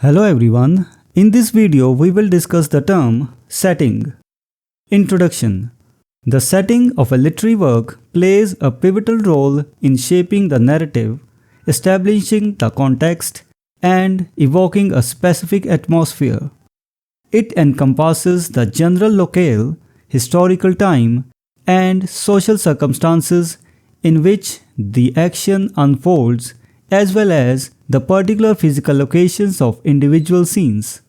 Hello everyone. In this video we will discuss the term setting. Introduction. The setting of a literary work plays a pivotal role in shaping the narrative, establishing the context, and evoking a specific atmosphere. It encompasses the general locale, historical time, and social circumstances in which the action unfolds, as well as the particular physical locations of individual scenes.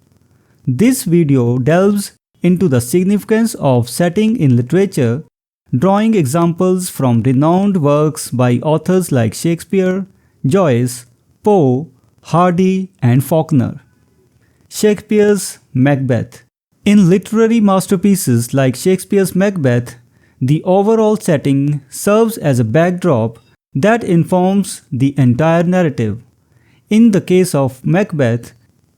This video delves into the significance of setting in literature, drawing examples from renowned works by authors like Shakespeare, Joyce, Poe, Hardy, and Faulkner. Shakespeare's Macbeth. In literary masterpieces like Shakespeare's Macbeth, the overall setting serves as a backdrop that informs the entire narrative. In the case of Macbeth,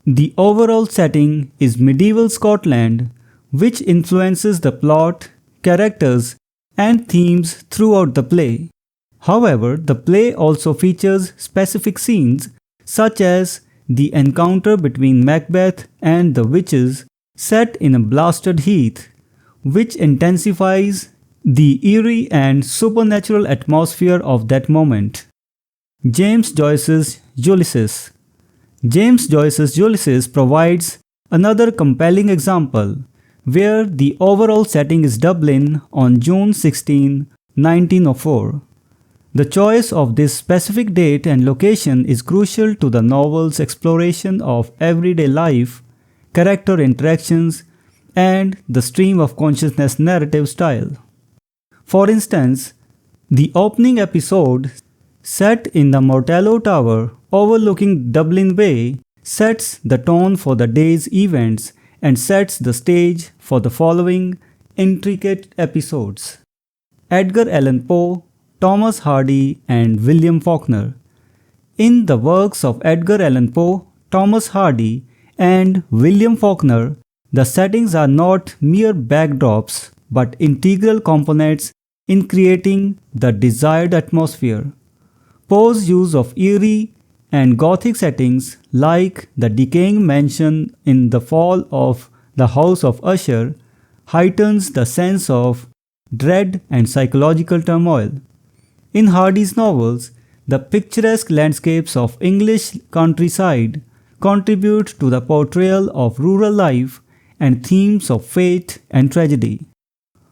the overall setting is medieval Scotland, which influences the plot, characters, and themes throughout the play. However, the play also features specific scenes such as the encounter between Macbeth and the witches set in a blasted heath, which intensifies the eerie and supernatural atmosphere of that moment. James Joyce's Ulysses. James Joyce's Ulysses provides another compelling example, where the overall setting is Dublin on June 16, 1904. The choice of this specific date and location is crucial to the novel's exploration of everyday life, character interactions, and the stream of consciousness narrative style. For instance, the opening episode, set in the Mortello Tower overlooking Dublin Bay, sets the tone for the day's events and sets the stage for the following intricate episodes. Edgar Allan Poe, Thomas Hardy, and William Faulkner. In the works of Edgar Allan Poe, Thomas Hardy, and William Faulkner, the settings are not mere backdrops but integral components in creating the desired atmosphere. Poe's use of eerie and gothic settings like the decaying mansion in The Fall of the House of Usher heightens the sense of dread and psychological turmoil. In Hardy's novels, the picturesque landscapes of English countryside contribute to the portrayal of rural life and themes of fate and tragedy.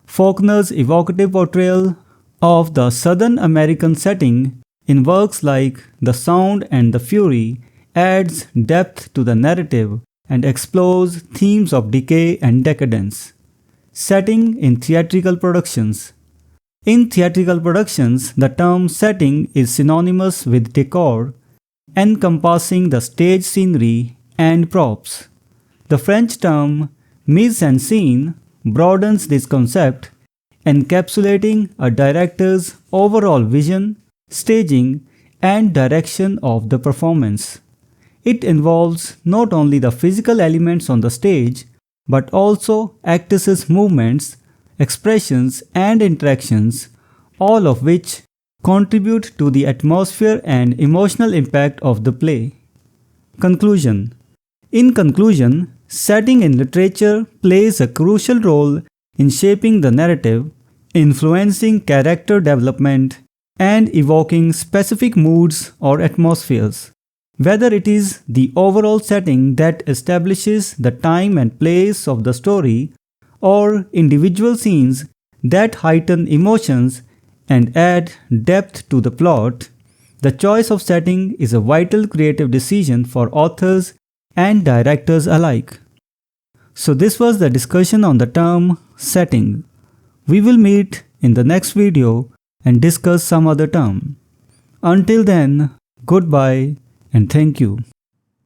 Faulkner's evocative portrayal of the Southern American setting in works like The Sound and the Fury adds depth to the narrative and explores themes of decay and decadence. Setting in theatrical productions. In theatrical productions, the term setting is synonymous with decor, encompassing the stage scenery and props. The French term mise en scène broadens this concept, encapsulating a director's overall vision, staging, and direction of the performance. It involves not only the physical elements on the stage, but also actors' movements, expressions, and interactions, all of which contribute to the atmosphere and emotional impact of the play. Conclusion. In conclusion, setting in literature plays a crucial role in shaping the narrative, influencing character development, and evoking specific moods or atmospheres. Whether it is the overall setting that establishes the time and place of the story, or individual scenes that heighten emotions and add depth to the plot, the choice of setting is a vital creative decision for authors and directors alike. So this was the discussion on the term setting. We will meet in the next video and discuss some other term. Until then, goodbye and thank you.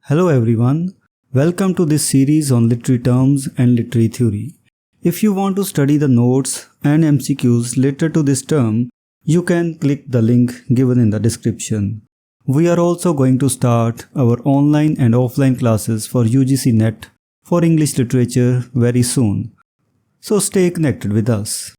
Hello everyone. Welcome to this series on literary terms and literary theory. If you want to study the notes and MCQs related to this term, you can click the link given in the description. We are also going to start our online and offline classes for UGC NET for English literature very soon. So stay connected with us.